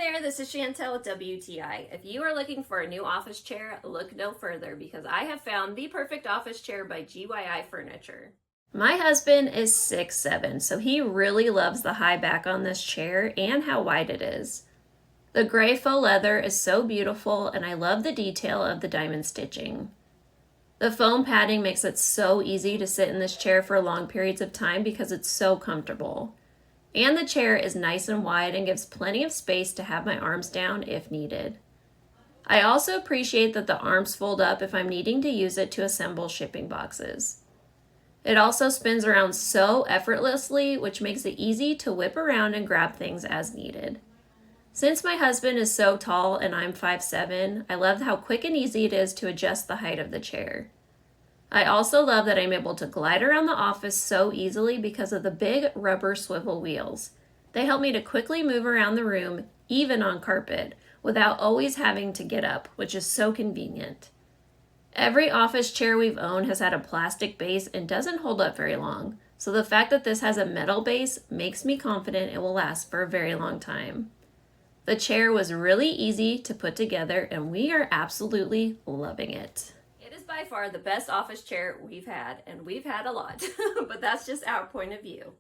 there, this is Chantel with WTI. If you are looking for a new office chair, look no further because I have found the perfect office chair by GYI Furniture. My husband is 6'7", so he really loves the high back on this chair and how wide it is. The gray faux leather is so beautiful and I love the detail of the diamond stitching. The foam padding makes it so easy to sit in this chair for long periods of time because it's so comfortable. And the chair is nice and wide and gives plenty of space to have my arms down if needed. I also appreciate that the arms fold up if I'm needing to use it to assemble shipping boxes. It also spins around so effortlessly, which makes it easy to whip around and grab things as needed. Since my husband is so tall and I'm 5'7", I love how quick and easy it is to adjust the height of the chair. I also love that I'm able to glide around the office so easily because of the big rubber swivel wheels. They help me to quickly move around the room, even on carpet, without always having to get up, which is so convenient. Every office chair we've owned has had a plastic base and doesn't hold up very long, so the fact that this has a metal base makes me confident it will last for a very long time. The chair was really easy to put together and we are absolutely loving it. It is by far the best office chair we've had, and we've had a lot, but that's just our point of view.